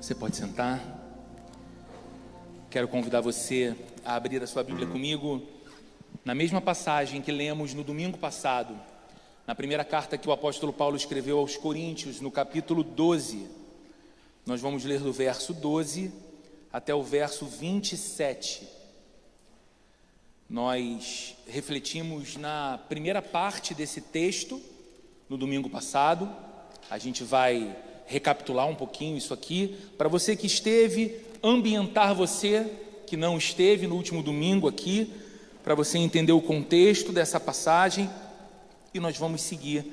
Você pode sentar. Quero convidar você a abrir a sua Bíblia comigo na mesma passagem que lemos no domingo passado, na primeira carta que o apóstolo Paulo escreveu aos Coríntios, no capítulo 12. Nós vamos ler do verso 12 até o verso 27. Nós refletimos na primeira parte desse texto no domingo passado. A gente vai recapitular um pouquinho isso aqui, para você que esteve, ambientar você que não esteve no último domingo aqui, para você entender o contexto dessa passagem, e nós vamos seguir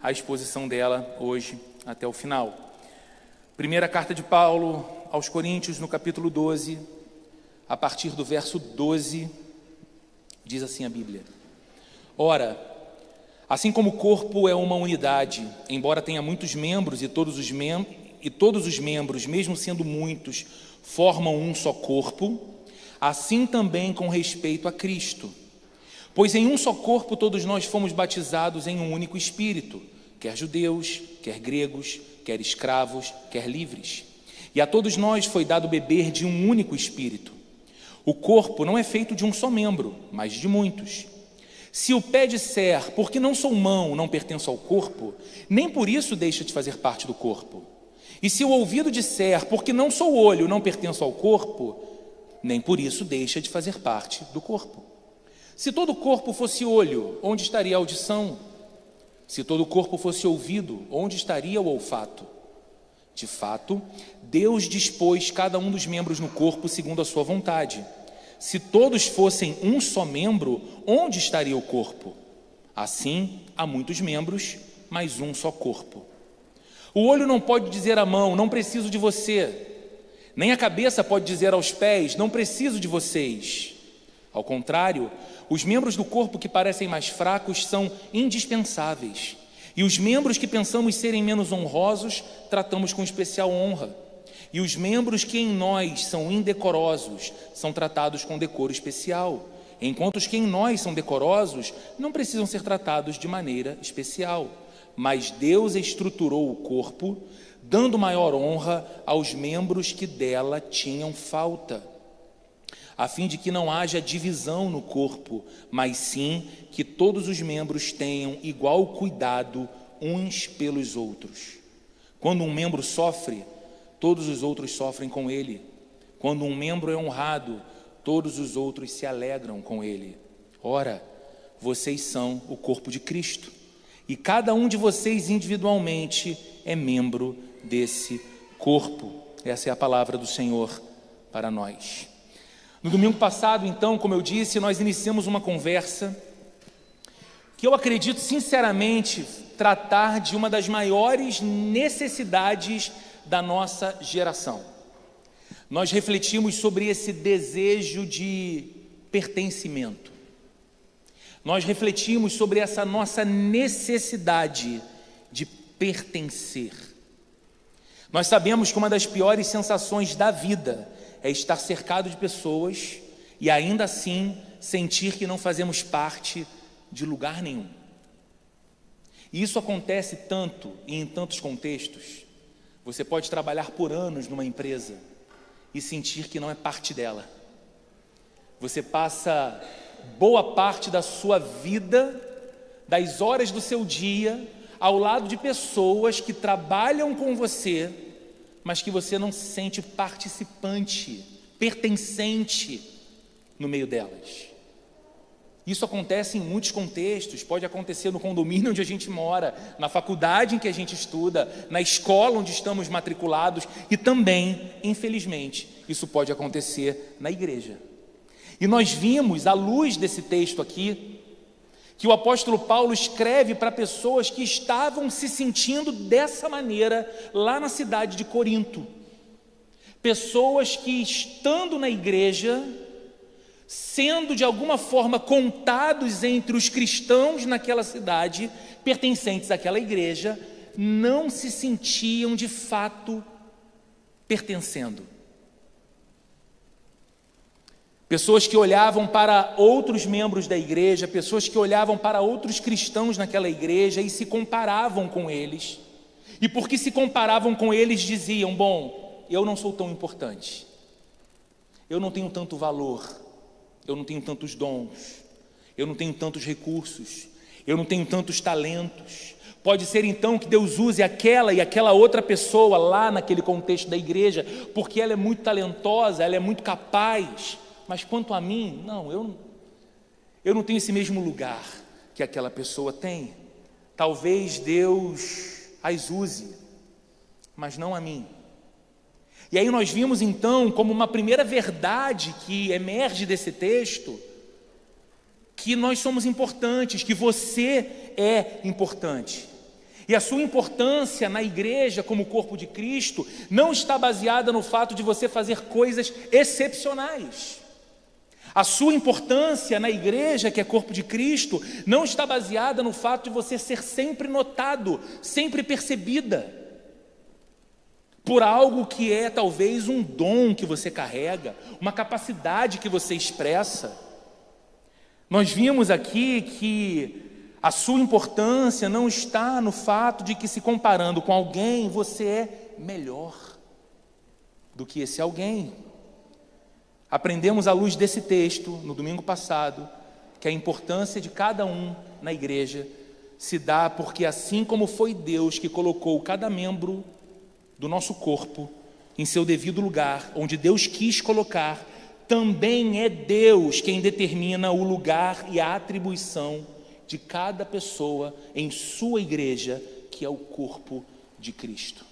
a exposição dela hoje até o final. Primeira carta de Paulo aos Coríntios, no capítulo 12, a partir do verso 12, diz assim a Bíblia: Ora, assim como o corpo é uma unidade, embora tenha muitos membros e todos os membros, mesmo sendo muitos, formam um só corpo, assim também com respeito a Cristo. Pois em um só corpo todos nós fomos batizados em um único Espírito, quer judeus, quer gregos, quer escravos, quer livres. E a todos nós foi dado beber de um único Espírito. O corpo não é feito de um só membro, mas de muitos. Se o pé disser, porque não sou mão, não pertenço ao corpo, nem por isso deixa de fazer parte do corpo. E se o ouvido disser, porque não sou olho, não pertenço ao corpo, nem por isso deixa de fazer parte do corpo. Se todo o corpo fosse olho, onde estaria a audição? Se todo o corpo fosse ouvido, onde estaria o olfato? De fato, Deus dispôs cada um dos membros no corpo segundo a sua vontade. Se todos fossem um só membro, onde estaria o corpo? Assim, há muitos membros, mas um só corpo. O olho não pode dizer à mão, não preciso de você. Nem a cabeça pode dizer aos pés, não preciso de vocês. Ao contrário, os membros do corpo que parecem mais fracos são indispensáveis. E os membros que pensamos serem menos honrosos, tratamos com especial honra. E os membros que em nós são indecorosos são tratados com decoro especial, enquanto os que em nós são decorosos não precisam ser tratados de maneira especial. Mas Deus estruturou o corpo, dando maior honra aos membros que dela tinham falta, a fim de que não haja divisão no corpo, mas sim que todos os membros tenham igual cuidado uns pelos outros. Quando um membro sofre, todos os outros sofrem com ele. Quando um membro é honrado, todos os outros se alegram com ele. Ora, vocês são o corpo de Cristo, e cada um de vocês individualmente é membro desse corpo. Essa é a palavra do Senhor para nós. No domingo passado, então, como eu disse, nós iniciamos uma conversa que eu acredito sinceramente tratar de uma das maiores necessidades da nossa geração. Nós refletimos sobre esse desejo de pertencimento. Nós refletimos sobre essa nossa necessidade de pertencer. Nós sabemos que uma das piores sensações da vida é estar cercado de pessoas e ainda assim sentir que não fazemos parte de lugar nenhum. E isso acontece tanto e em tantos contextos. Você pode trabalhar por anos numa empresa e sentir que não é parte dela. Você passa boa parte da sua vida, das horas do seu dia, ao lado de pessoas que trabalham com você, mas que você não se sente participante, pertencente no meio delas. Isso acontece em muitos contextos, pode acontecer no condomínio onde a gente mora, na faculdade em que a gente estuda, na escola onde estamos matriculados e também, infelizmente, isso pode acontecer na igreja. E nós vimos, à luz desse texto aqui, que o apóstolo Paulo escreve para pessoas que estavam se sentindo dessa maneira lá na cidade de Corinto. Pessoas que, estando na igreja, sendo de alguma forma contados entre os cristãos naquela cidade, pertencentes àquela igreja, não se sentiam de fato pertencendo. Pessoas que olhavam para outros membros da igreja, pessoas que olhavam para outros cristãos naquela igreja e se comparavam com eles. E porque se comparavam com eles, diziam: bom, eu não sou tão importante, eu não tenho tanto valor, eu não tenho tantos dons, eu não tenho tantos recursos, eu não tenho tantos talentos. Pode ser então que Deus use aquela e aquela outra pessoa lá naquele contexto da igreja, porque ela é muito talentosa, ela é muito capaz, mas quanto a mim, não, eu não tenho esse mesmo lugar que aquela pessoa tem. Talvez Deus as use, mas não a mim. E aí nós vimos então, como uma primeira verdade que emerge desse texto, que nós somos importantes, que você é importante. E a sua importância na igreja como corpo de Cristo não está baseada no fato de você fazer coisas excepcionais. A sua importância na igreja, que é corpo de Cristo, não está baseada no fato de você ser sempre notado, sempre percebida por algo que é talvez um dom que você carrega, uma capacidade que você expressa. Nós vimos aqui que a sua importância não está no fato de que, se comparando com alguém, você é melhor do que esse alguém. Aprendemos à luz desse texto, no domingo passado, que a importância de cada um na igreja se dá porque, assim como foi Deus que colocou cada membro do nosso corpo em seu devido lugar, onde Deus quis colocar, também é Deus quem determina o lugar e a atribuição de cada pessoa em sua igreja, que é o corpo de Cristo.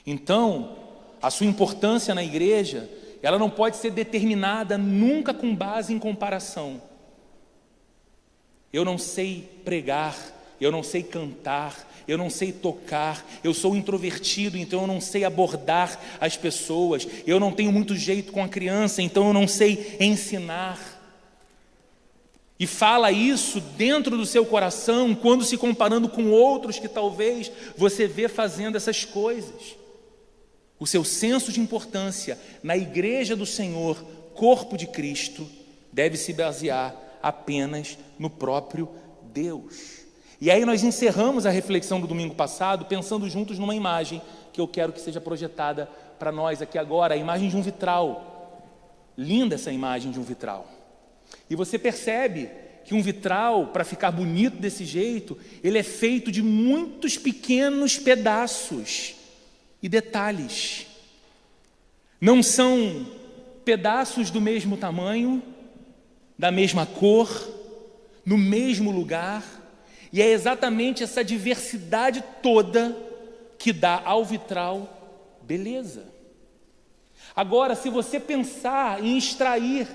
Então, a sua importância na igreja, ela não pode ser determinada nunca com base em comparação. Eu não sei pregar, eu não sei cantar, eu não sei tocar, eu sou introvertido, então eu não sei abordar as pessoas, eu não tenho muito jeito com a criança, então eu não sei ensinar. E fala isso dentro do seu coração, quando se comparando com outros que talvez você vê fazendo essas coisas. O seu senso de importância na igreja do Senhor, corpo de Cristo, deve se basear apenas no próprio Deus. E aí nós encerramos a reflexão do domingo passado pensando juntos numa imagem que eu quero que seja projetada para nós aqui agora, a imagem de um vitral. Linda essa imagem de um vitral. E você percebe que um vitral, para ficar bonito desse jeito, ele é feito de muitos pequenos pedaços e detalhes. Não são pedaços do mesmo tamanho, da mesma cor, no mesmo lugar. E é exatamente essa diversidade toda que dá ao vitral beleza. Agora, se você pensar em extrair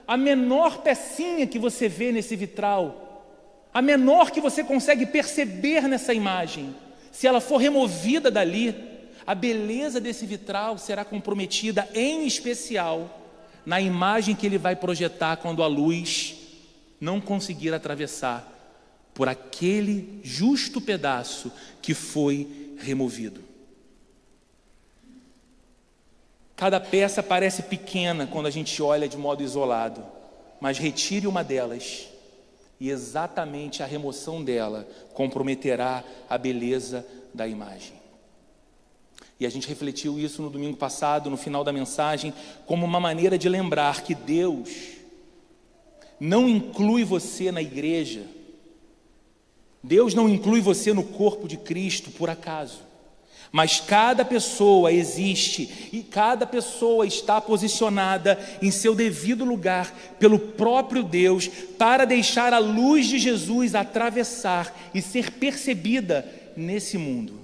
a menor pecinha que você vê nesse vitral, a menor que você consegue perceber nessa imagem, se ela for removida dali, a beleza desse vitral será comprometida, em especial na imagem que ele vai projetar quando a luz não conseguir atravessar por aquele justo pedaço que foi removido. Cada peça parece pequena quando a gente olha de modo isolado, mas retire uma delas e exatamente a remoção dela comprometerá a beleza da imagem. E a gente refletiu isso no domingo passado, no final da mensagem, como uma maneira de lembrar que Deus não inclui você na igreja, Deus não inclui você no corpo de Cristo por acaso, mas cada pessoa existe e cada pessoa está posicionada em seu devido lugar pelo próprio Deus para deixar a luz de Jesus atravessar e ser percebida nesse mundo.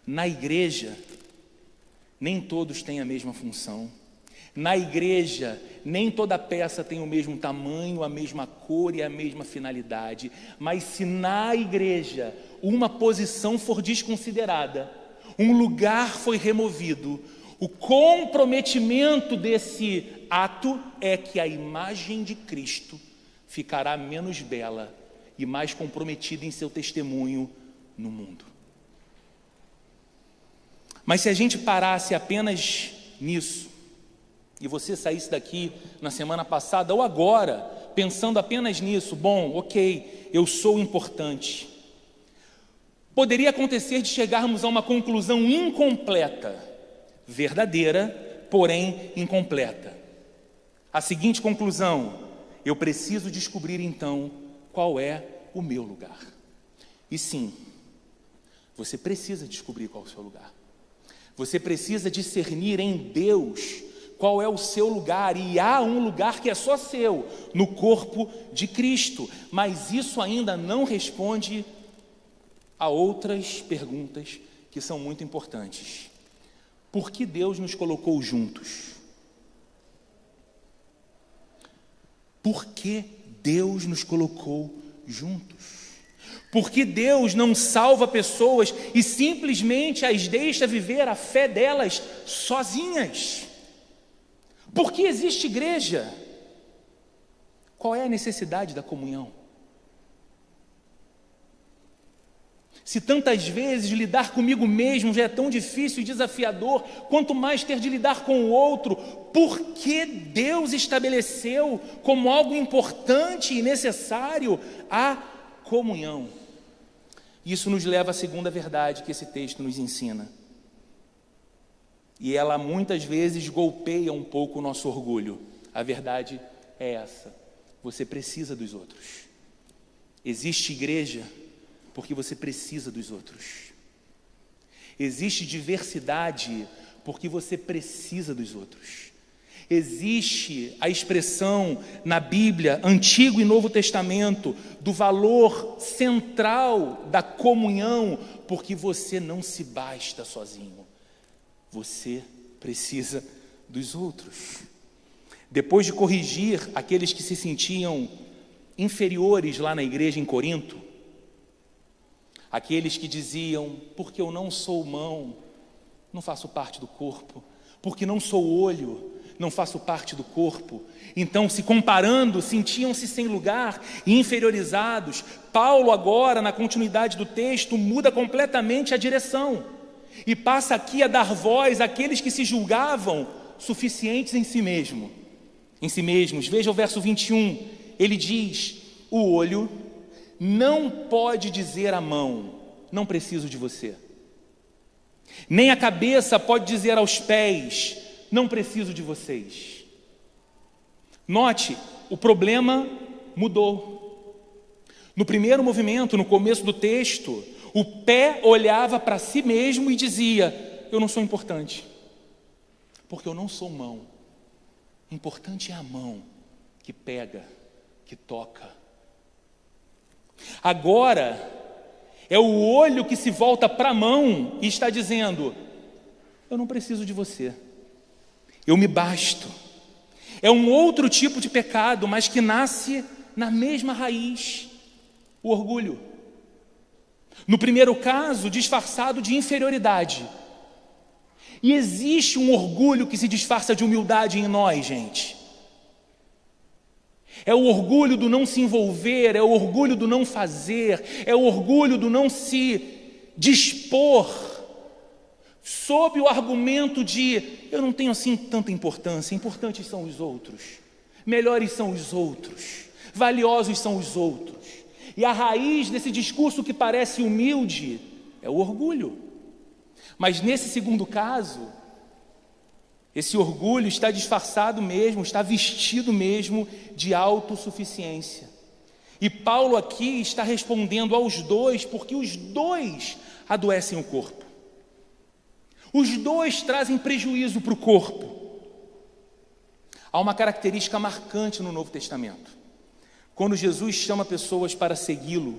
Na igreja, nem todos têm a mesma função. Na igreja, nem toda peça tem o mesmo tamanho, a mesma cor e a mesma finalidade. Mas se na igreja uma posição for desconsiderada, um lugar foi removido, o comprometimento desse ato é que a imagem de Cristo ficará menos bela e mais comprometida em seu testemunho no mundo. Mas se a gente parasse apenas nisso, e você saísse daqui na semana passada ou agora, pensando apenas nisso, bom, ok, eu sou importante, poderia acontecer de chegarmos a uma conclusão incompleta. verdadeira, porém incompleta. A seguinte conclusão: eu preciso descobrir então qual é o meu lugar. E sim, você precisa descobrir qual é o seu lugar. Você precisa discernir em Deus qual é o seu lugar, e há um lugar que é só seu, no corpo de Cristo. Mas isso ainda não responde a outras perguntas que são muito importantes. Por que Deus nos colocou juntos? Por que Deus nos colocou juntos? Por que Deus não salva pessoas e simplesmente as deixa viver a fé delas sozinhas? Por que existe igreja? Qual é a necessidade da comunhão? Se tantas vezes lidar comigo mesmo já é tão difícil e desafiador, quanto mais ter de lidar com o outro, por que Deus estabeleceu como algo importante e necessário a comunhão? Isso nos leva à segunda verdade que esse texto nos ensina. E ela muitas vezes golpeia um pouco o nosso orgulho. A verdade é essa: você precisa dos outros. Existe igreja porque você precisa dos outros. Existe diversidade porque você precisa dos outros. Existe a expressão na Bíblia, Antigo e Novo Testamento, do valor central da comunhão, porque você não se basta sozinho. Você precisa dos outros. Depois de corrigir aqueles que se sentiam inferiores lá na igreja em Corinto, aqueles que diziam: porque eu não sou mão, não faço parte do corpo, porque não sou olho, não faço parte do corpo. Então, se comparando, sentiam-se sem lugar e inferiorizados. Paulo agora, na continuidade do texto, muda completamente a direção e passa aqui a dar voz àqueles que se julgavam suficientes em si mesmos. Veja o verso 21, ele diz: o olho não pode dizer à mão, não preciso de você. Nem a cabeça pode dizer aos pés, não preciso de vocês. Note, o problema mudou. No primeiro movimento, no começo do texto, o pé olhava para si mesmo e dizia: eu não sou importante, porque eu não sou mão. Importante é a mão que pega, que toca. Agora, é o olho que se volta para a mão e está dizendo: eu não preciso de você, eu me basto. É um outro tipo de pecado, mas que nasce na mesma raiz, o orgulho. No primeiro caso, disfarçado de inferioridade. E existe um orgulho que se disfarça de humildade em nós, gente. É o orgulho do não se envolver, é o orgulho do não fazer, é o orgulho do não se dispor, sob o argumento de: eu não tenho assim tanta importância, importantes são os outros, melhores são os outros, valiosos são os outros. E a raiz desse discurso que parece humilde é o orgulho. Mas nesse segundo caso, esse orgulho está disfarçado mesmo, está vestido mesmo de autossuficiência. E Paulo aqui está respondendo aos dois, porque os dois adoecem o corpo. Os dois trazem prejuízo para o corpo. Há uma característica marcante no Novo Testamento. Quando Jesus chama pessoas para segui-lo,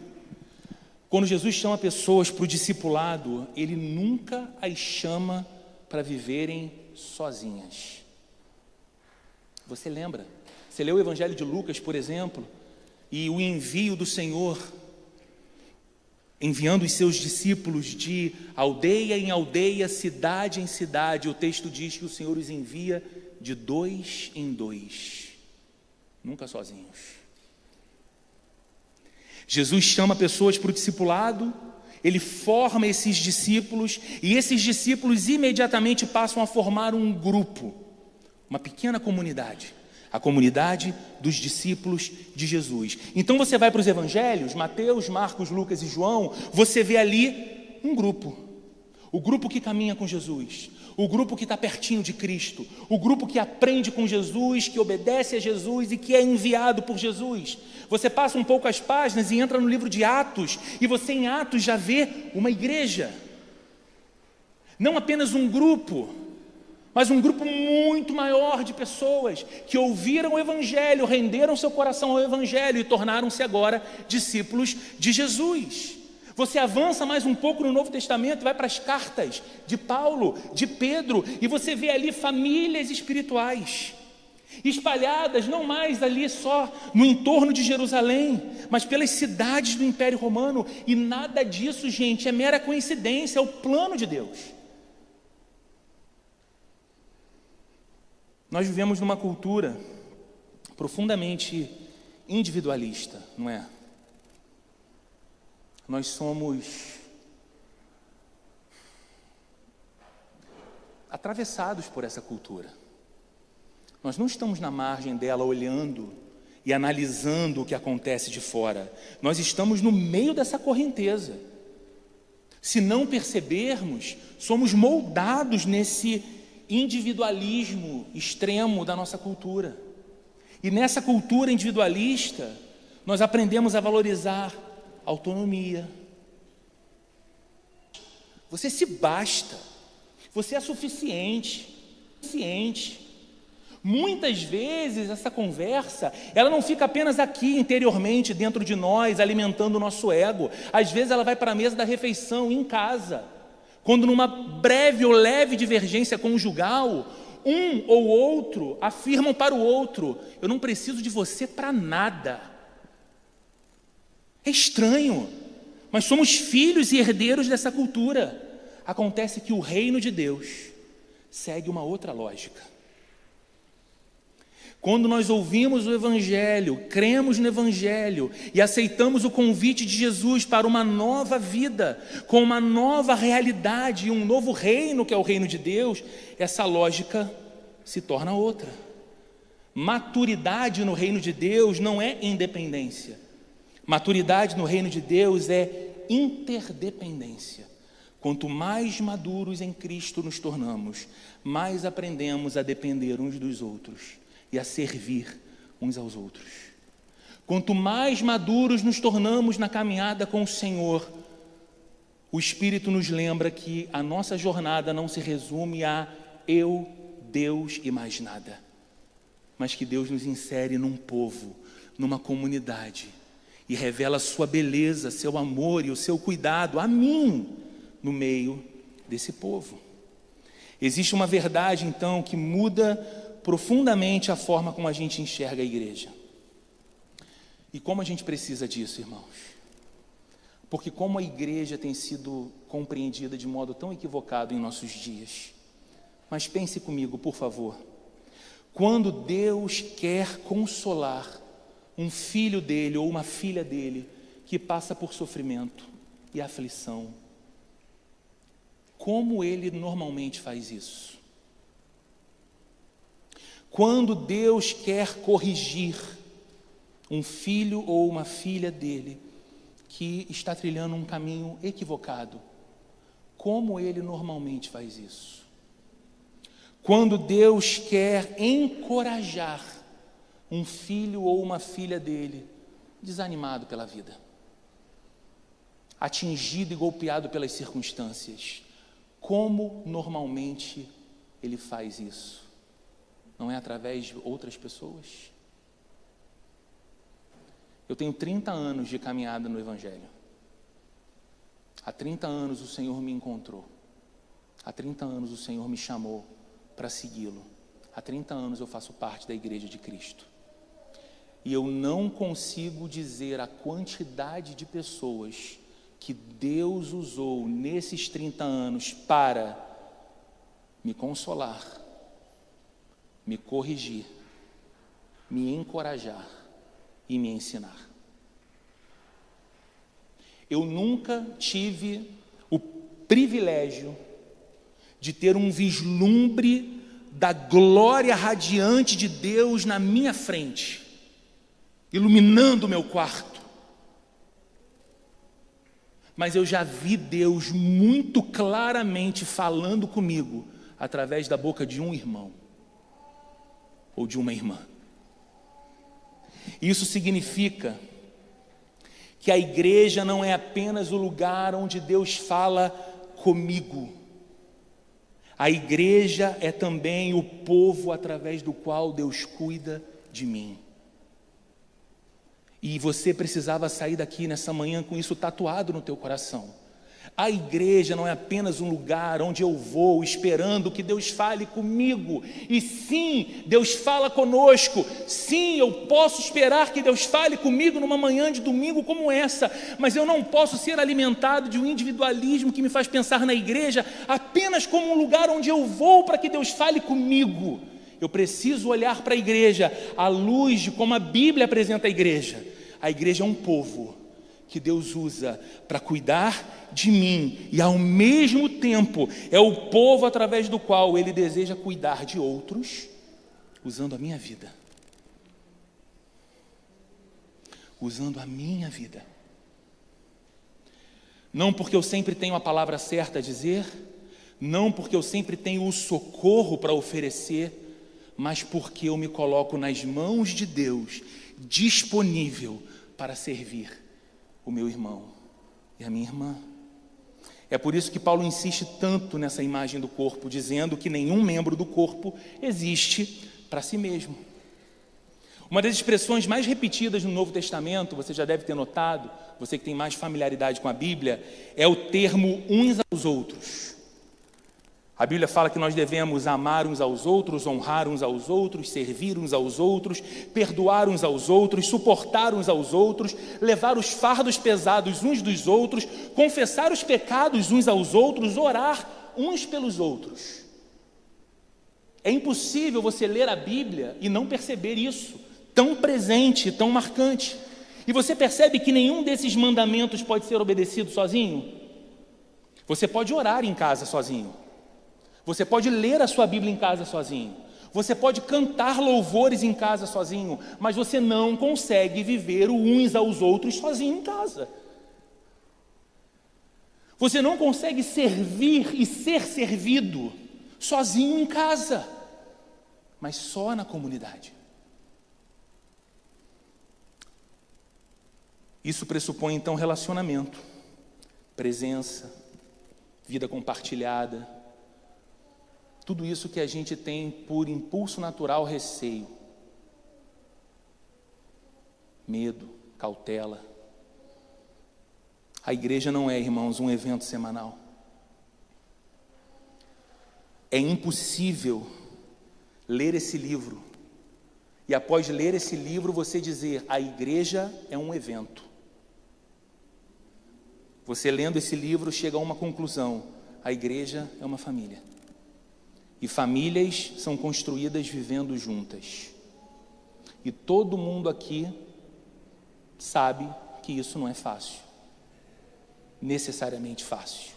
quando Jesus chama pessoas para o discipulado, Ele nunca as chama para viverem sozinhas. Você lembra? Você leu o Evangelho de Lucas, por exemplo, e o envio do Senhor, enviando os seus discípulos de aldeia em aldeia, cidade em cidade. O texto diz que o Senhor os envia de 2 em 2, nunca sozinhos. Jesus chama pessoas para o discipulado, Ele forma esses discípulos, e esses discípulos imediatamente passam a formar um grupo, uma pequena comunidade, a comunidade dos discípulos de Jesus. Então você vai para os evangelhos, Mateus, Marcos, Lucas e João, você vê ali um grupo. O grupo que caminha com Jesus, o grupo que está pertinho de Cristo, o grupo que aprende com Jesus, que obedece a Jesus e que é enviado por Jesus. Você passa um pouco as páginas e entra no livro de Atos, e você em Atos já vê uma igreja. Não apenas um grupo, mas um grupo muito maior de pessoas que ouviram o Evangelho, renderam seu coração ao Evangelho e tornaram-se agora discípulos de Jesus. Você avança mais um pouco no Novo Testamento, vai para as cartas de Paulo, de Pedro, e você vê ali famílias espirituais, espalhadas não mais ali só no entorno de Jerusalém, mas pelas cidades do Império Romano, e nada disso, gente, é mera coincidência, é o plano de Deus. Nós vivemos numa cultura profundamente individualista, não é? Nós somos atravessados por essa cultura. Nós não estamos na margem dela olhando e analisando o que acontece de fora. Nós estamos no meio dessa correnteza. Se não percebermos, somos moldados nesse individualismo extremo da nossa cultura. E nessa cultura individualista, nós aprendemos a valorizar autonomia. Você se basta, você é suficiente. Muitas vezes essa conversa, ela não fica apenas aqui interiormente, dentro de nós, alimentando o nosso ego. Às vezes ela vai para a mesa da refeição, em casa, quando numa breve ou leve divergência conjugal, um ou outro afirmam para o outro: eu não preciso de você para nada. É estranho, mas somos filhos e herdeiros dessa cultura. Acontece que o reino de Deus segue uma outra lógica. Quando nós ouvimos o Evangelho, cremos no Evangelho e aceitamos o convite de Jesus para uma nova vida, com uma nova realidade e um novo reino, que é o reino de Deus, essa lógica se torna outra. Maturidade no reino de Deus não é independência. Maturidade no reino de Deus é interdependência. Quanto mais maduros em Cristo nos tornamos, mais aprendemos a depender uns dos outros e a servir uns aos outros. Quanto mais maduros nos tornamos na caminhada com o Senhor, o Espírito nos lembra que a nossa jornada não se resume a eu, Deus e mais nada, mas que Deus nos insere num povo, numa comunidade, e revela a sua beleza, seu amor e o seu cuidado a mim, no meio desse povo. Existe uma verdade, então, que muda profundamente a forma como a gente enxerga a igreja. E como a gente precisa disso, irmãos? Porque como a igreja tem sido compreendida de modo tão equivocado em nossos dias. Mas pense comigo, por favor. Quando Deus quer consolar um filho dele ou uma filha dele que passa por sofrimento e aflição, como ele normalmente faz isso? Quando Deus quer corrigir um filho ou uma filha dele que está trilhando um caminho equivocado, como ele normalmente faz isso? Quando Deus quer encorajar um filho ou uma filha dele desanimado pela vida, atingido e golpeado pelas circunstâncias, como normalmente ele faz isso? Não é através de outras pessoas? Eu tenho 30 anos de caminhada no Evangelho. Há 30 anos o Senhor me encontrou. Há 30 anos o Senhor me chamou para segui-lo. Há 30 anos eu faço parte da Igreja de Cristo. E eu não consigo dizer a quantidade de pessoas que Deus usou nesses 30 anos para me consolar, me corrigir, me encorajar e me ensinar. Eu nunca tive o privilégio de ter um vislumbre da glória radiante de Deus na minha frente, iluminando o meu quarto. mas eu já vi Deus muito claramente falando comigo através da boca de um irmão ou de uma irmã. Isso significa que a igreja não é apenas o lugar onde Deus fala comigo. A igreja é também o povo através do qual Deus cuida de mim. E você precisava sair daqui nessa manhã com isso tatuado no teu coração. A igreja não é apenas um lugar onde eu vou esperando que Deus fale comigo. E sim, Deus fala conosco. Sim, eu posso esperar que Deus fale comigo numa manhã de domingo como essa. Mas eu não posso ser alimentado de um individualismo que me faz pensar na igreja apenas como um lugar onde eu vou para que Deus fale comigo. Eu preciso olhar para a igreja à luz de como a Bíblia apresenta a igreja. A igreja é um povo que Deus usa para cuidar de mim, e ao mesmo tempo é o povo através do qual Ele deseja cuidar de outros, usando a minha vida. Usando a minha vida. Não porque eu sempre tenho a palavra certa a dizer, não porque eu sempre tenho o socorro para oferecer, mas porque eu me coloco nas mãos de Deus, disponível para servir o meu irmão e a minha irmã. É por isso que Paulo insiste tanto nessa imagem do corpo, dizendo que nenhum membro do corpo existe para si mesmo. Uma das expressões mais repetidas no Novo Testamento, você já deve ter notado, você que tem mais familiaridade com a Bíblia, é o termo uns aos outros. A Bíblia fala que nós devemos amar uns aos outros, honrar uns aos outros, servir uns aos outros, perdoar uns aos outros, suportar uns aos outros, levar os fardos pesados uns dos outros, confessar os pecados uns aos outros, orar uns pelos outros. É impossível você ler a Bíblia e não perceber isso, tão presente, tão marcante. E você percebe que nenhum desses mandamentos pode ser obedecido sozinho? Você pode orar em casa sozinho. Você pode ler a sua Bíblia em casa sozinho. Você pode cantar louvores em casa sozinho, mas você não consegue viver o uns aos outros sozinho em casa. Você não consegue servir e ser servido sozinho em casa, mas só na comunidade. Isso pressupõe então relacionamento, presença, vida compartilhada, tudo isso que a gente tem por impulso natural receio, medo, cautela. A igreja não é, irmãos, um evento semanal. É impossível ler esse livro e após ler esse livro você dizer, a igreja é um evento. Você lendo esse livro chega a uma conclusão, a igreja é uma família. E famílias são construídas vivendo juntas. E todo mundo aqui sabe que isso não é fácil. Necessariamente fácil.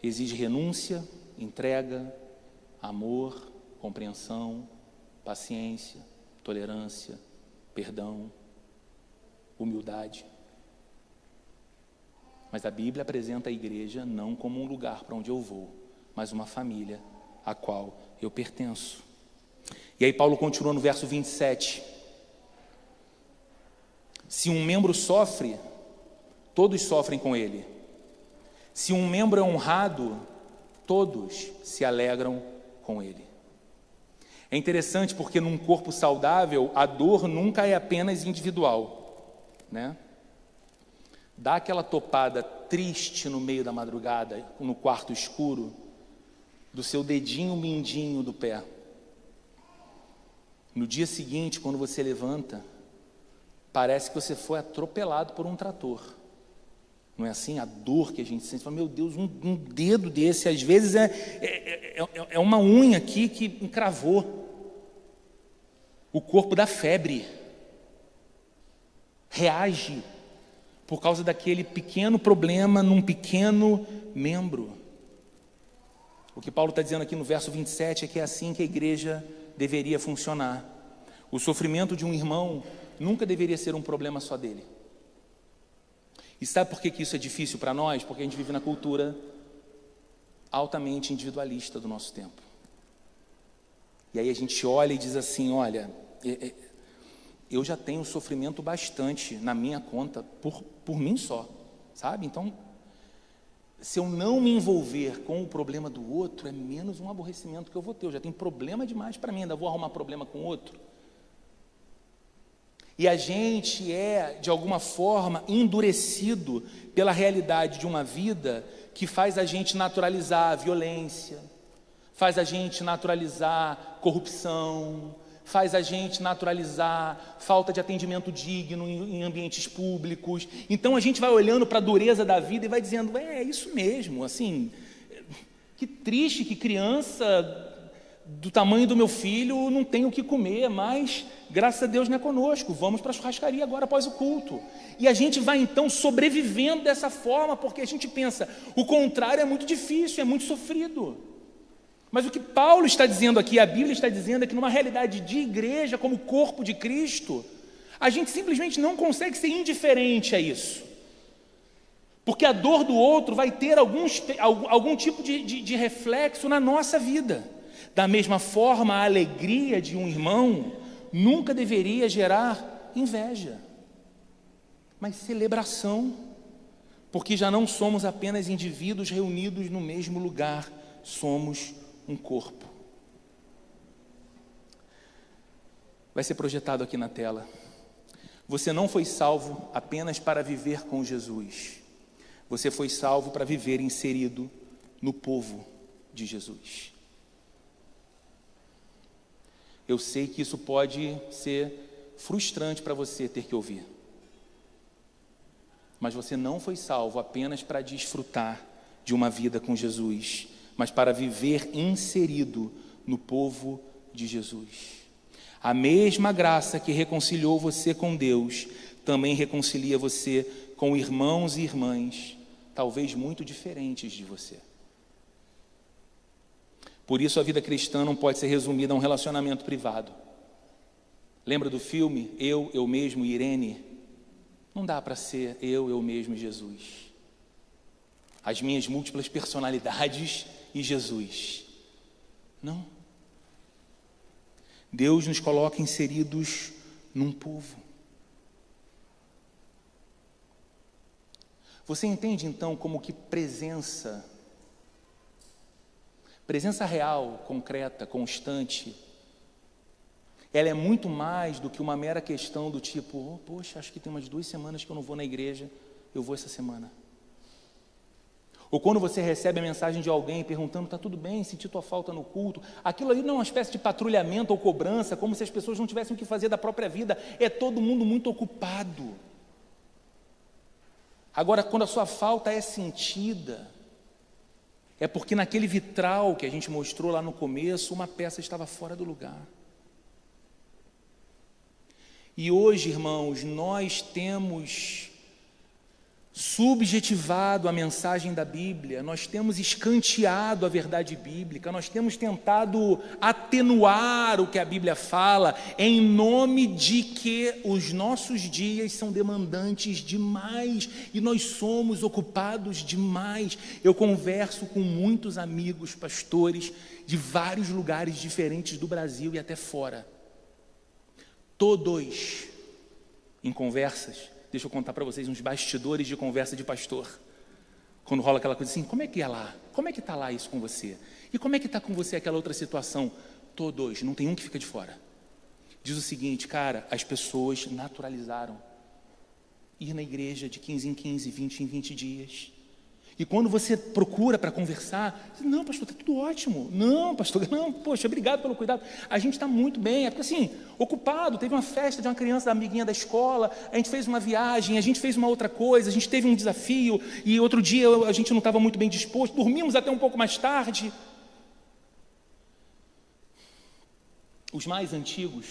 Exige renúncia, entrega, amor, compreensão, paciência, tolerância, perdão, humildade. Mas a Bíblia apresenta a igreja não como um lugar para onde eu vou, mas uma família a qual eu pertenço. E aí Paulo continua no verso 27. Se um membro sofre, todos sofrem com ele. Se um membro é honrado, todos se alegram com ele. É interessante porque num corpo saudável, a dor nunca é apenas individual, né? Dá aquela topada triste no meio da madrugada, no quarto escuro, do seu dedinho mindinho do pé. No dia seguinte, quando você levanta, parece que você foi atropelado por um trator. Não é assim? A dor que a gente sente, fala, meu Deus, um dedo desse, às vezes é uma unha aqui que encravou. O corpo dá febre, reage por causa daquele pequeno problema num pequeno membro. O que Paulo está dizendo aqui no verso 27 é que é assim que a igreja deveria funcionar. O sofrimento de um irmão nunca deveria ser um problema só dele. E sabe por que isso é difícil para nós? Porque a gente vive na cultura altamente individualista do nosso tempo. E aí a gente olha e diz assim, olha, eu já tenho sofrimento bastante na minha conta por mim só, sabe? Então, se eu não me envolver com o problema do outro, é menos um aborrecimento que eu vou ter. Eu já tenho problema demais para mim, ainda vou arrumar problema com o outro. E a gente é, de alguma forma, endurecido pela realidade de uma vida que faz a gente naturalizar a violência, faz a gente naturalizar corrupção, faz a gente naturalizar falta de atendimento digno em ambientes públicos. Então a gente vai olhando para a dureza da vida e vai dizendo, é isso mesmo, assim, que triste que criança do tamanho do meu filho não tem o que comer, mas graças a Deus não é conosco, vamos para a churrascaria agora após o culto. E a gente vai então sobrevivendo dessa forma, porque a gente pensa, o contrário é muito difícil, é muito sofrido. Mas o que Paulo está dizendo aqui, a Bíblia está dizendo, é que numa realidade de igreja, como corpo de Cristo, a gente simplesmente não consegue ser indiferente a isso. Porque a dor do outro vai ter algum tipo de reflexo na nossa vida. Da mesma forma, a alegria de um irmão nunca deveria gerar inveja, mas celebração, porque já não somos apenas indivíduos reunidos no mesmo lugar, somos um corpo. Vai ser projetado aqui na tela. Você não foi salvo apenas para viver com Jesus. Você foi salvo para viver inserido no povo de Jesus. Eu sei que isso pode ser frustrante para você ter que ouvir. Mas você não foi salvo apenas para desfrutar de uma vida com Jesus, mas para viver inserido no povo de Jesus. A mesma graça que reconciliou você com Deus, também reconcilia você com irmãos e irmãs, talvez muito diferentes de você. Por isso a vida cristã não pode ser resumida a um relacionamento privado. Lembra do filme Eu Mesmo e Irene? Não dá para ser eu mesmo e Jesus. As minhas múltiplas personalidades e Jesus. Não. Deus nos coloca inseridos num povo. Você entende então como que presença real, concreta, constante, ela é muito mais do que uma mera questão do tipo, poxa, acho que tem umas 2 semanas que eu não vou na igreja, eu vou essa semana. Ou quando você recebe a mensagem de alguém perguntando, está tudo bem, senti tua falta no culto, aquilo ali não é uma espécie de patrulhamento ou cobrança, como se as pessoas não tivessem o que fazer da própria vida, é todo mundo muito ocupado. Agora, quando a sua falta é sentida, é porque naquele vitral que a gente mostrou lá no começo, uma peça estava fora do lugar. E hoje, irmãos, nós temos subjetivado a mensagem da Bíblia, nós temos escanteado a verdade bíblica, nós temos tentado atenuar o que a Bíblia fala, em nome de que os nossos dias são demandantes demais e nós somos ocupados demais. Eu converso com muitos amigos pastores de vários lugares diferentes do Brasil e até fora. Todos, em conversas, deixa eu contar para vocês uns bastidores de conversa de pastor. Quando rola aquela coisa assim, como é que é lá? Como é que está lá isso com você? E como é que está com você aquela outra situação? Todos, não tem um que fica de fora. Diz o seguinte, cara, as pessoas naturalizaram ir na igreja de 15 em 15, 20 em 20 dias. E quando você procura para conversar, diz, não, pastor, está tudo ótimo. Não, pastor, não, poxa, obrigado pelo cuidado. A gente está muito bem, é porque assim, ocupado, teve uma festa de uma criança da amiguinha da escola, a gente fez uma viagem, a gente fez uma outra coisa, a gente teve um desafio, e outro dia a gente não estava muito bem disposto, dormimos até um pouco mais tarde. Os mais antigos,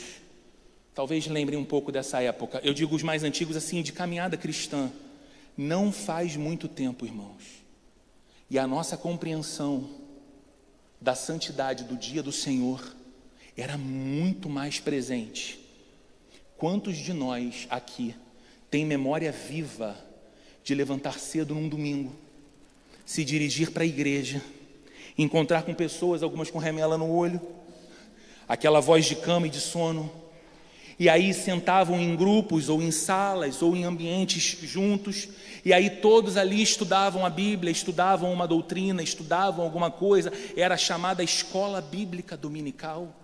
talvez lembrem um pouco dessa época, eu digo os mais antigos assim, de caminhada cristã, não faz muito tempo, irmãos, e a nossa compreensão da santidade do dia do Senhor era muito mais presente. Quantos de nós aqui tem memória viva de levantar cedo num domingo, se dirigir para a igreja, encontrar com pessoas, algumas com remela no olho, aquela voz de cama e de sono, e aí sentavam em grupos ou em salas ou em ambientes juntos, e aí todos ali estudavam a Bíblia, estudavam uma doutrina, estudavam alguma coisa, era chamada escola bíblica dominical.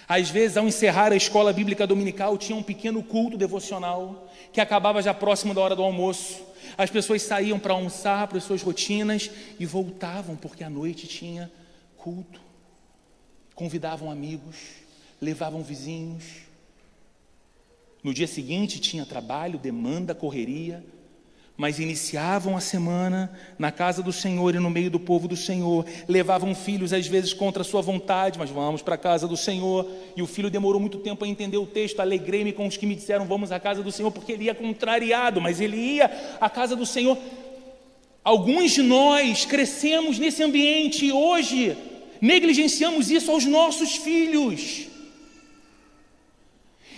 Às vezes, ao encerrar a escola bíblica dominical, tinha um pequeno culto devocional, que acabava já próximo da hora do almoço. As pessoas saíam para almoçar, para as suas rotinas, e voltavam, porque à noite tinha culto. Convidavam amigos, levavam vizinhos. No dia seguinte tinha trabalho, demanda, correria, mas iniciavam a semana na casa do Senhor e no meio do povo do Senhor. Levavam filhos às vezes contra a sua vontade, mas vamos para a casa do Senhor. E o filho demorou muito tempo a entender o texto. Alegrei-me com os que me disseram vamos à casa do Senhor, porque ele ia contrariado, mas ele ia à casa do Senhor. Alguns de nós crescemos nesse ambiente e hoje negligenciamos isso aos nossos filhos.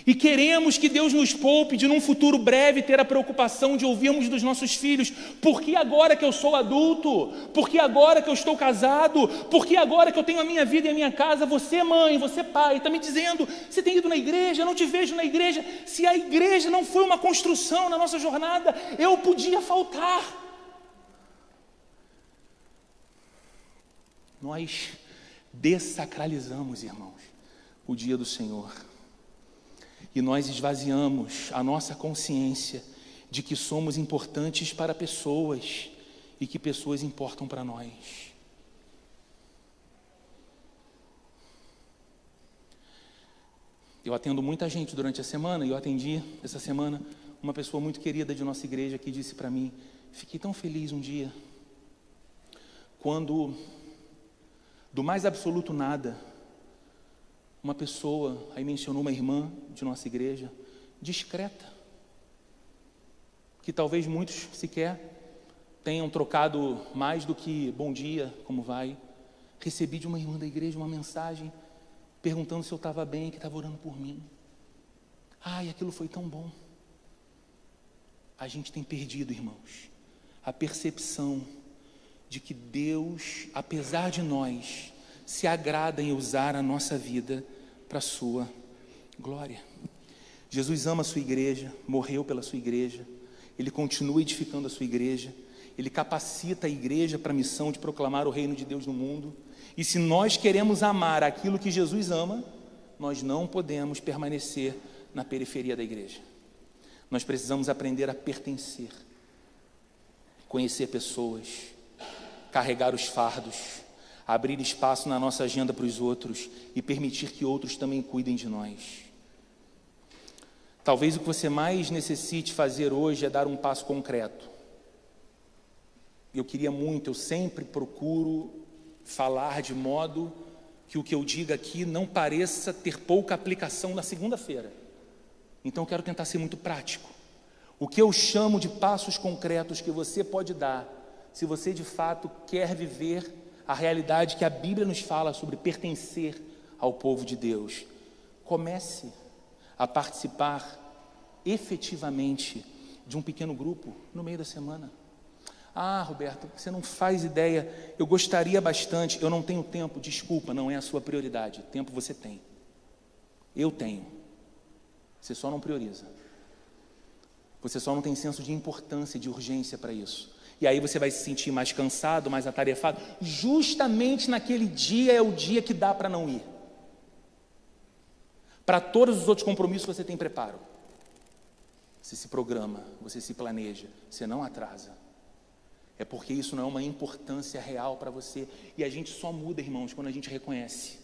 E queremos que Deus nos poupe de num futuro breve ter a preocupação de ouvirmos dos nossos filhos: por que agora que eu sou adulto? Por que agora que eu estou casado? Por que agora que eu tenho a minha vida e a minha casa? Você mãe, você pai, está me dizendo, você tem ido na igreja, eu não te vejo na igreja. Se a igreja não foi uma construção na nossa jornada, eu podia faltar. Nós dessacralizamos, irmãos, o dia do Senhor. E nós esvaziamos a nossa consciência de que somos importantes para pessoas e que pessoas importam para nós. Eu atendo muita gente durante a semana, e eu atendi essa semana uma pessoa muito querida de nossa igreja que disse para mim: fiquei tão feliz um dia, quando do mais absoluto nada, uma pessoa, aí mencionou uma irmã de nossa igreja, discreta, que talvez muitos sequer tenham trocado mais do que bom dia, como vai. Recebi de uma irmã da igreja uma mensagem perguntando se eu estava bem, que estava orando por mim. Ai, aquilo foi tão bom. A gente tem perdido, irmãos, a percepção de que Deus, apesar de nós, se agrada em usar a nossa vida para a sua glória. Jesus ama a sua igreja, morreu pela sua igreja, Ele continua edificando a sua igreja, Ele capacita a igreja para a missão de proclamar o reino de Deus no mundo. E se nós queremos amar aquilo que Jesus ama, nós não podemos permanecer na periferia da igreja. Nós precisamos aprender a pertencer, conhecer pessoas, carregar os fardos, abrir espaço na nossa agenda para os outros e permitir que outros também cuidem de nós. Talvez o que você mais necessite fazer hoje é dar um passo concreto. Eu queria muito, eu sempre procuro falar de modo que o que eu diga aqui não pareça ter pouca aplicação na segunda-feira. Então eu quero tentar ser muito prático. O que eu chamo de passos concretos que você pode dar, se você de fato quer viver a realidade que a Bíblia nos fala sobre pertencer ao povo de Deus. Comece a participar efetivamente de um pequeno grupo no meio da semana. Ah, Roberto, você não faz ideia, eu gostaria bastante, eu não tenho tempo. Desculpa, não é a sua prioridade. Tempo você tem, eu tenho, você só não prioriza, você só não tem senso de importância e de urgência para isso. E aí você vai se sentir mais cansado, mais atarefado. Justamente naquele dia é o dia que dá para não ir. Para todos os outros compromissos você tem preparo. Você se programa, você se planeja, você não atrasa. É porque isso não é uma importância real para você. E a gente só muda, irmãos, quando a gente reconhece.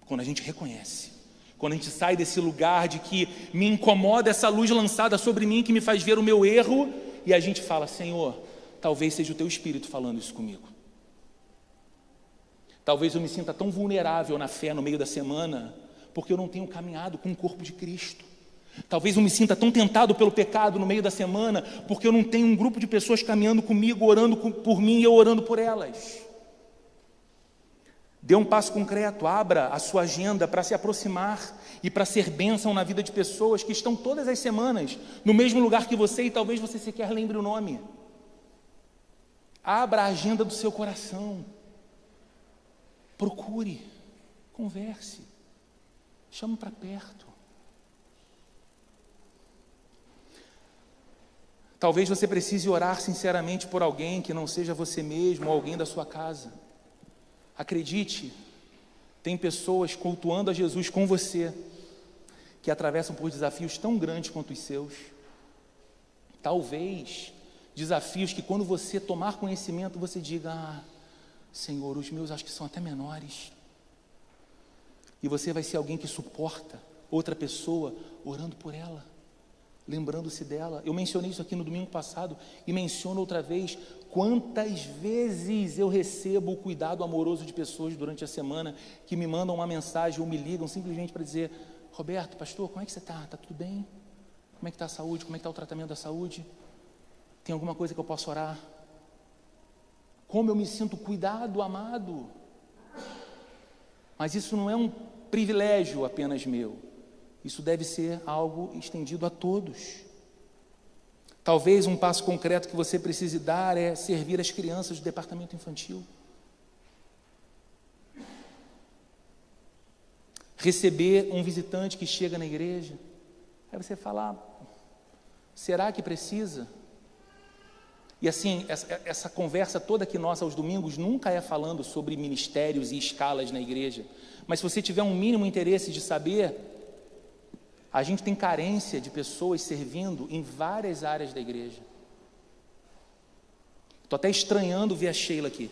Quando a gente reconhece. Quando a gente sai desse lugar de que me incomoda essa luz lançada sobre mim, que me faz ver o meu erro, e a gente fala: Senhor, talvez seja o teu Espírito falando isso comigo. Talvez eu me sinta tão vulnerável na fé no meio da semana, porque eu não tenho caminhado com o corpo de Cristo. Talvez eu me sinta tão tentado pelo pecado no meio da semana, porque eu não tenho um grupo de pessoas caminhando comigo, orando por mim e eu orando por elas. Dê um passo concreto, abra a sua agenda para se aproximar e para ser bênção na vida de pessoas que estão todas as semanas no mesmo lugar que você e talvez você sequer lembre o nome. Abra a agenda do seu coração. Procure, converse, chame para perto. Talvez você precise orar sinceramente por alguém que não seja você mesmo ou alguém da sua casa. Acredite, tem pessoas cultuando a Jesus com você, que atravessam por desafios tão grandes quanto os seus. Talvez desafios que quando você tomar conhecimento, você diga: Senhor, os meus acho que são até menores. E você vai ser alguém que suporta outra pessoa orando por ela, lembrando-se dela. Eu mencionei isso aqui no domingo passado e menciono outra vez. Quantas vezes eu recebo o cuidado amoroso de pessoas durante a semana que me mandam uma mensagem ou me ligam simplesmente para dizer: Roberto, pastor, como é que você está? Está tudo bem? Como é que está a saúde? Como é que está o tratamento da saúde? Tem alguma coisa que eu possa orar? Como eu me sinto cuidado, amado. Mas isso não é um privilégio apenas meu. Isso deve ser algo estendido a todos. Talvez um passo concreto que você precise dar é servir as crianças do departamento infantil. Receber um visitante que chega na igreja. Aí você fala: será que precisa? E assim, essa conversa toda aqui nossa aos domingos nunca é falando sobre ministérios e escalas na igreja. Mas se você tiver um mínimo interesse de saber, a gente tem carência de pessoas servindo em várias áreas da igreja. Estou até estranhando ver a Sheila aqui.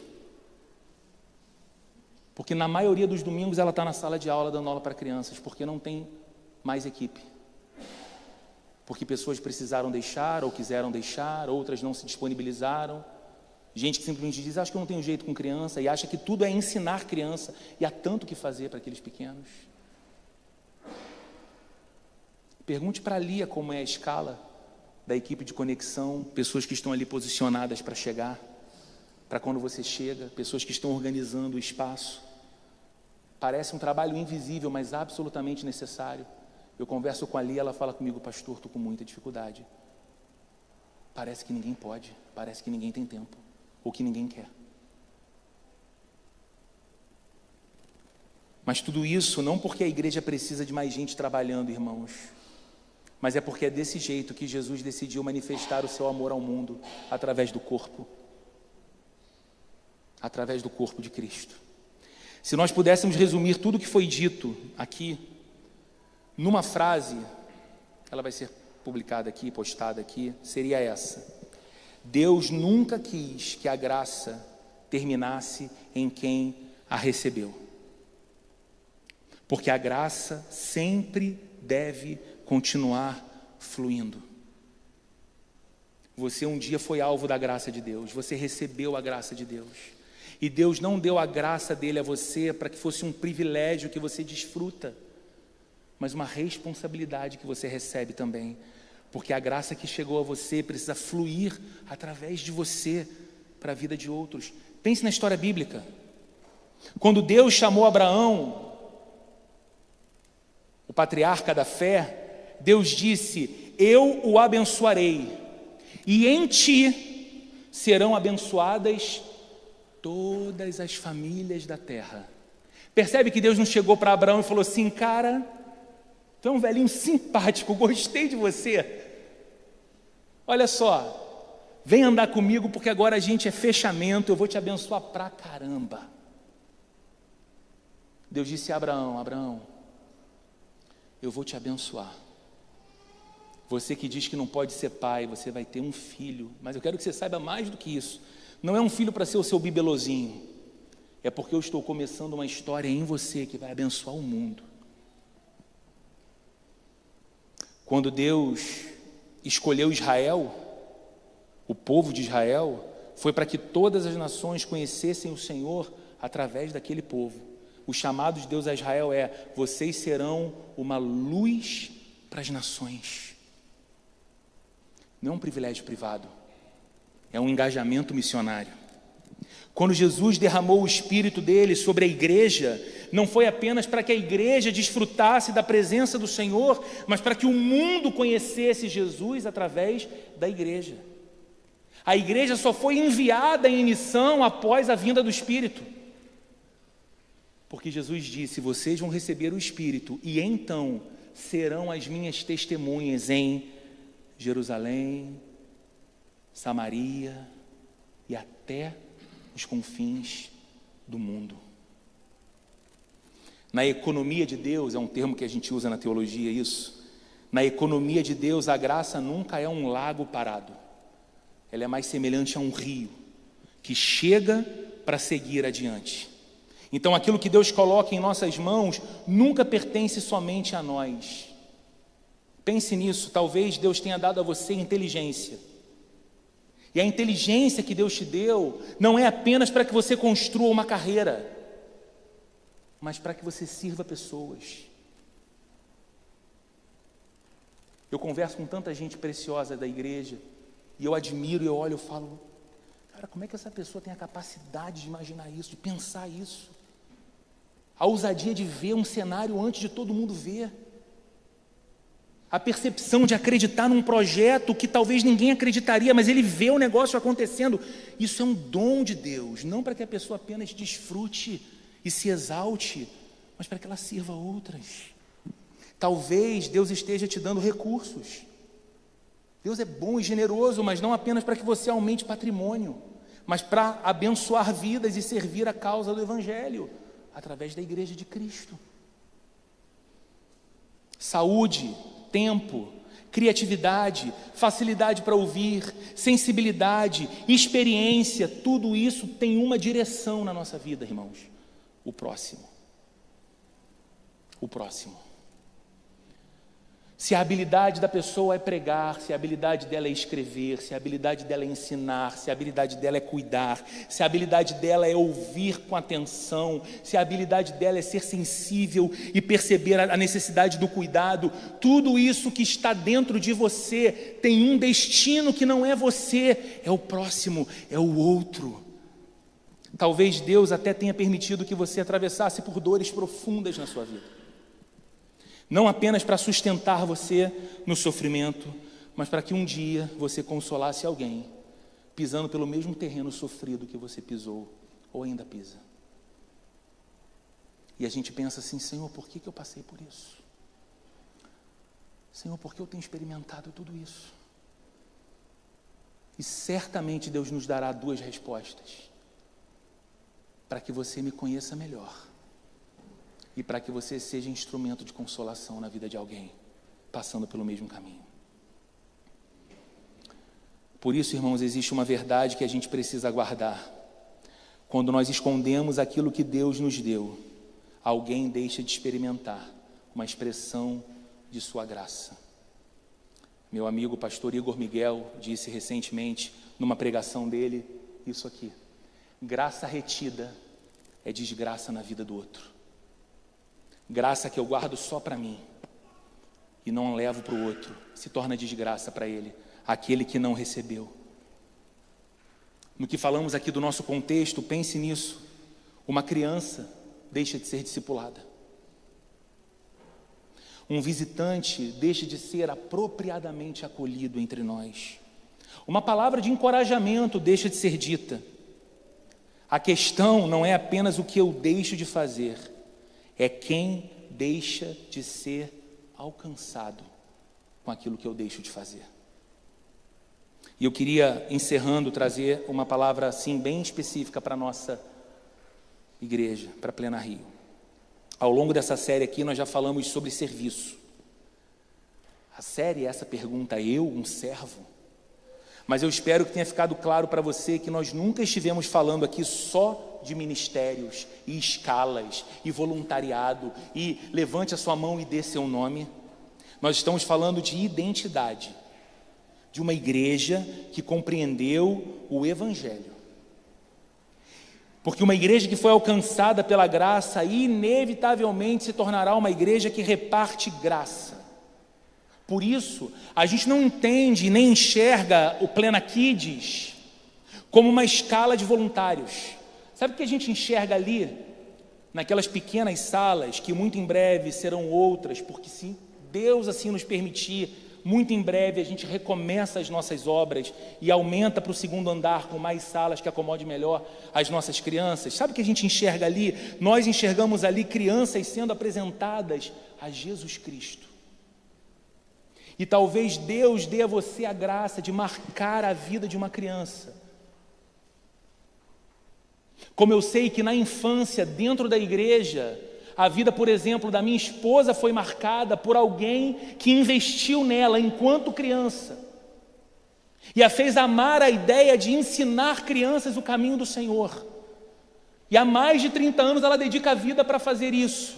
Porque na maioria dos domingos ela está na sala de aula dando aula para crianças, porque não tem mais equipe. Porque pessoas precisaram deixar ou quiseram deixar, outras não se disponibilizaram. Gente que simplesmente diz: acho que eu não tenho jeito com criança, e acha que tudo é ensinar criança, e há tanto que fazer para aqueles pequenos. Pergunte para a Lia como é a escala da equipe de conexão, pessoas que estão ali posicionadas para chegar, para quando você chega, pessoas que estão organizando o espaço. Parece um trabalho invisível, mas absolutamente necessário. Eu converso com a Lia, ela fala comigo: pastor, estou com muita dificuldade. Parece que ninguém pode, parece que ninguém tem tempo, ou que ninguém quer. Mas tudo isso não porque a igreja precisa de mais gente trabalhando, irmãos, mas é porque é desse jeito que Jesus decidiu manifestar o seu amor ao mundo, através do corpo de Cristo. Se nós pudéssemos resumir tudo o que foi dito aqui numa frase, ela vai ser publicada aqui, postada aqui, seria essa: Deus nunca quis que a graça terminasse em quem a recebeu, porque a graça sempre deve continuar fluindo. Você um dia foi alvo da graça de Deus, você recebeu a graça de Deus, e Deus não deu a graça dele a você para que fosse um privilégio que você desfruta, mas uma responsabilidade que você recebe também, porque a graça que chegou a você precisa fluir através de você para a vida de outros. Pense na história bíblica. Quando Deus chamou Abraão, o patriarca da fé, Deus disse: eu o abençoarei, e em ti serão abençoadas todas as famílias da terra. Percebe que Deus não chegou para Abraão e falou assim: cara, tu é um velhinho simpático, gostei de você. Olha só, vem andar comigo porque agora a gente é fechamento, eu vou te abençoar pra caramba. Deus disse a Abraão: Abraão, eu vou te abençoar. Você que diz que não pode ser pai, você vai ter um filho, mas eu quero que você saiba mais do que isso. Não é um filho para ser o seu bibelozinho, é porque eu estou começando uma história em você que vai abençoar o mundo. Quando Deus escolheu Israel, o povo de Israel, foi para que todas as nações conhecessem o Senhor através daquele povo. O chamado de Deus a Israel é: vocês serão uma luz para as nações. Não é um privilégio privado, é um engajamento missionário. Quando Jesus derramou o Espírito dele sobre a igreja, não foi apenas para que a igreja desfrutasse da presença do Senhor, mas para que o mundo conhecesse Jesus através da igreja. A igreja só foi enviada em missão após a vinda do Espírito. Porque Jesus disse: vocês vão receber o Espírito e então serão as minhas testemunhas em Jerusalém, Samaria e até os confins do mundo. Na economia de Deus, é um termo que a gente usa na teologia isso. Na economia de Deus, a graça nunca é um lago parado. Ela é mais semelhante a um rio que chega para seguir adiante. Então, aquilo que Deus coloca em nossas mãos nunca pertence somente a nós. Pense nisso. Talvez Deus tenha dado a você inteligência. E a inteligência que Deus te deu não é apenas para que você construa uma carreira, mas para que você sirva pessoas. Eu converso com tanta gente preciosa da igreja, e eu admiro, e eu olho e falo: cara, como é que essa pessoa tem a capacidade de imaginar isso, de pensar isso? A ousadia de ver um cenário antes de todo mundo ver. A percepção de acreditar num projeto que talvez ninguém acreditaria, mas ele vê o negócio acontecendo. Isso é um dom de Deus, não para que a pessoa apenas desfrute e se exalte, mas para que ela sirva outras. Talvez Deus esteja te dando recursos. Deus é bom e generoso, mas não apenas para que você aumente patrimônio, mas para abençoar vidas e servir a causa do Evangelho, através da igreja de Cristo. Saúde, tempo, criatividade, facilidade para ouvir, sensibilidade, experiência, tudo isso tem uma direção na nossa vida, irmãos: o próximo. O próximo. Se a habilidade da pessoa é pregar, se a habilidade dela é escrever, se a habilidade dela é ensinar, se a habilidade dela é cuidar, se a habilidade dela é ouvir com atenção, se a habilidade dela é ser sensível e perceber a necessidade do cuidado, tudo isso que está dentro de você tem um destino que não é você, é o próximo, é o outro. Talvez Deus até tenha permitido que você atravessasse por dores profundas na sua vida. Não apenas para sustentar você no sofrimento, mas para que um dia você consolasse alguém, pisando pelo mesmo terreno sofrido que você pisou, ou ainda pisa. E a gente pensa assim: Senhor, por que eu passei por isso? Senhor, por que eu tenho experimentado tudo isso? E certamente Deus nos dará duas respostas, para que você me conheça melhor, e para que você seja instrumento de consolação na vida de alguém passando pelo mesmo caminho. Por isso, irmãos, existe uma verdade que a gente precisa guardar. Quando nós escondemos aquilo que Deus nos deu, alguém deixa de experimentar uma expressão de sua graça. Meu amigo pastor Igor Miguel disse recentemente, numa pregação dele, isso aqui: graça retida é desgraça na vida do outro. Graça que eu guardo só para mim e não levo para o outro, se torna desgraça para ele, aquele que não recebeu. No que falamos aqui do nosso contexto, pense nisso: uma criança deixa de ser discipulada, um visitante deixa de ser apropriadamente acolhido entre nós, uma palavra de encorajamento deixa de ser dita. A questão não é apenas o que eu deixo de fazer, é quem deixa de ser alcançado com aquilo que eu deixo de fazer. E eu queria, encerrando, trazer uma palavra assim bem específica para a nossa igreja, para a Plena Rio. Ao longo dessa série aqui nós já falamos sobre serviço. A série é essa pergunta: eu, um servo? Mas eu espero que tenha ficado claro para você que nós nunca estivemos falando aqui só de ministérios e escalas e voluntariado e levante a sua mão e dê seu nome. Nós estamos falando de identidade, de uma igreja que compreendeu o Evangelho. Porque uma igreja que foi alcançada pela graça inevitavelmente se tornará uma igreja que reparte graça. Por isso, a gente não entende nem enxerga o Plena Kids como uma escala de voluntários, Sabe o que a gente enxerga ali, naquelas pequenas salas, que muito em breve serão outras, porque se Deus assim nos permitir, muito em breve a gente recomeça as nossas obras e aumenta para o segundo andar com mais salas que acomode melhor as nossas crianças. Sabe o que a gente enxerga ali? Nós enxergamos ali crianças sendo apresentadas a Jesus Cristo. E talvez Deus dê a você a graça de marcar a vida de uma criança. Como eu sei que na infância, dentro da igreja, a vida, por exemplo, da minha esposa foi marcada por alguém que investiu nela enquanto criança e a fez amar a ideia de ensinar crianças o caminho do Senhor. E há mais de 30 anos ela dedica a vida para fazer isso.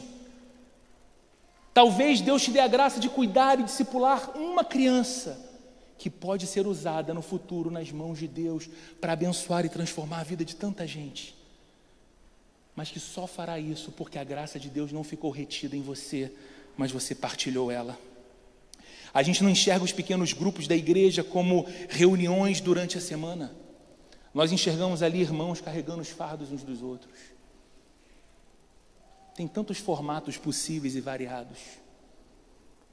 Talvez Deus te dê a graça de cuidar e discipular uma criança que pode ser usada no futuro nas mãos de Deus para abençoar e transformar a vida de tanta gente. Mas que só fará isso porque a graça de Deus não ficou retida em você, mas você partilhou ela. A gente não enxerga os pequenos grupos da igreja como reuniões durante a semana. Nós enxergamos ali irmãos carregando os fardos uns dos outros. Tem tantos formatos possíveis e variados.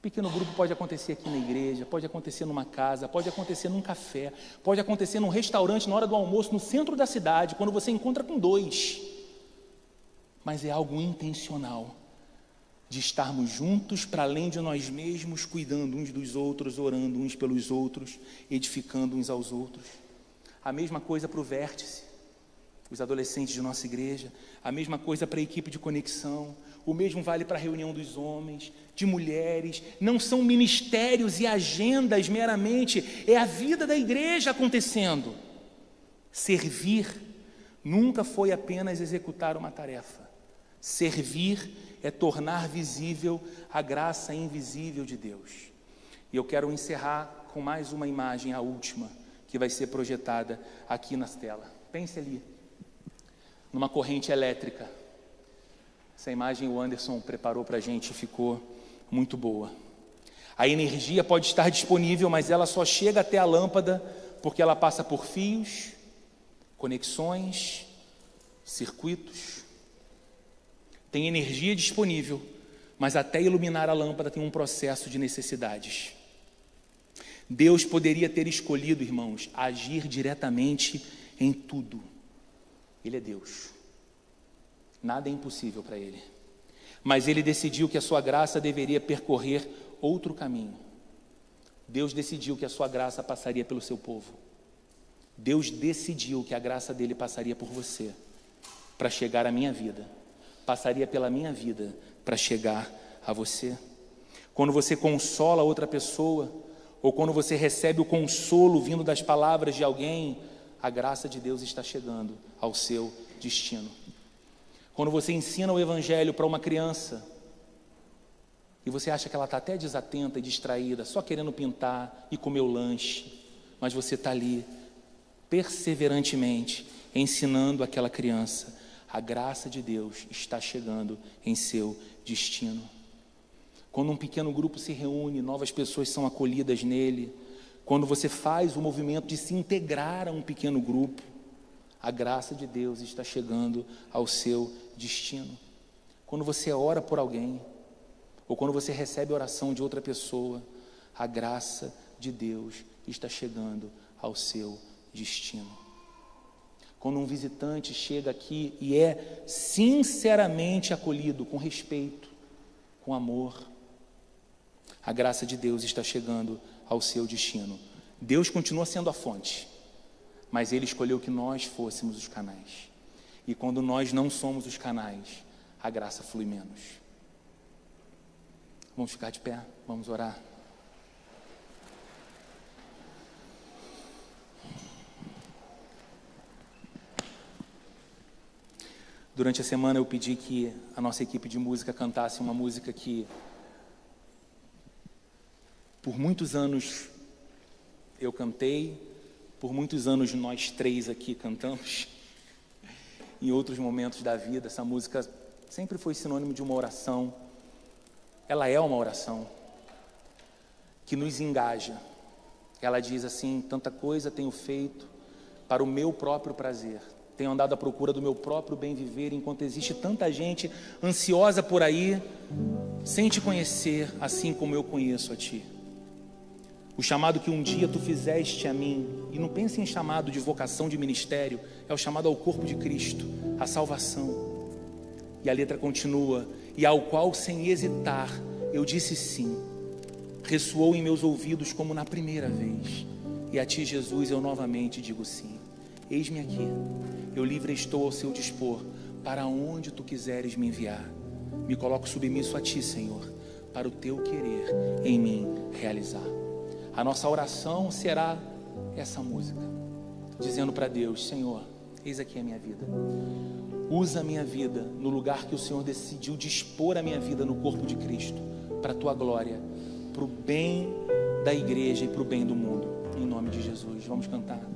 Pequeno grupo pode acontecer aqui na igreja, pode acontecer numa casa, pode acontecer num café, pode acontecer num restaurante na hora do almoço, no centro da cidade, quando você encontra com 2. Mas é algo intencional, de estarmos juntos para além de nós mesmos, cuidando uns dos outros, orando uns pelos outros, edificando uns aos outros. A mesma coisa para o vértice, os adolescentes de nossa igreja, a mesma coisa para a equipe de conexão, o mesmo vale para a reunião dos homens, de mulheres. Não são ministérios e agendas meramente, é a vida da igreja acontecendo. Servir nunca foi apenas executar uma tarefa. Servir é tornar visível a graça invisível de Deus. E eu quero encerrar com mais uma imagem, a última, que vai ser projetada aqui na tela. Pense ali, numa corrente elétrica. Essa imagem o Anderson preparou para a gente e ficou muito boa. A energia pode estar disponível, mas ela só chega até a lâmpada porque ela passa por fios, conexões, circuitos. Tem energia disponível, mas até iluminar a lâmpada tem um processo de necessidades. Deus poderia ter escolhido, irmãos, agir diretamente em tudo. Ele é Deus. Nada é impossível para Ele. Mas Ele decidiu que a sua graça deveria percorrer outro caminho. Deus decidiu que a sua graça passaria pelo seu povo. Deus decidiu que a graça dele passaria por você, para chegar à minha vida. Passaria pela minha vida para chegar a você. Quando você consola outra pessoa, ou quando você recebe o consolo vindo das palavras de alguém, a graça de Deus está chegando ao seu destino. Quando você ensina o evangelho para uma criança, e você acha que ela está até desatenta e distraída, só querendo pintar e comer o lanche, mas você está ali, perseverantemente, ensinando aquela criança, a graça de Deus está chegando em seu destino. Quando um pequeno grupo se reúne, novas pessoas são acolhidas nele. Quando você faz o movimento de se integrar a um pequeno grupo, a graça de Deus está chegando ao seu destino. Quando você ora por alguém, ou quando você recebe a oração de outra pessoa, a graça de Deus está chegando ao seu destino. Quando um visitante chega aqui e é sinceramente acolhido, com respeito, com amor, a graça de Deus está chegando ao seu destino. Deus continua sendo a fonte, mas Ele escolheu que nós fôssemos os canais. E quando nós não somos os canais, a graça flui menos. Vamos ficar de pé, vamos orar. Durante a semana eu pedi que a nossa equipe de música cantasse uma música que por muitos anos eu cantei, por muitos anos nós três aqui cantamos. Em outros momentos da vida, essa música sempre foi sinônimo de uma oração. Ela é uma oração que nos engaja. Ela diz assim: tanta coisa tenho feito para o meu próprio prazer, Tenho andado à procura do meu próprio bem viver, enquanto existe tanta gente ansiosa por aí, sem te conhecer assim como eu conheço a ti. O chamado que um dia tu fizeste a mim, e não pense em chamado de vocação de ministério, é o chamado ao corpo de Cristo, a salvação. E a letra continua: e ao qual sem hesitar eu disse sim, ressoou em meus ouvidos como na primeira vez, e a ti, Jesus, eu novamente digo sim. Eis-me aqui, eu livre estou ao seu dispor, para onde tu quiseres me enviar. Me coloco submisso a ti, Senhor, para o teu querer em mim realizar. A nossa oração será essa música, dizendo para Deus: Senhor, eis aqui a minha vida. Usa a minha vida no lugar que o Senhor decidiu dispor a minha vida no corpo de Cristo, para a tua glória, para o bem da igreja e para o bem do mundo. Em nome de Jesus, vamos cantar.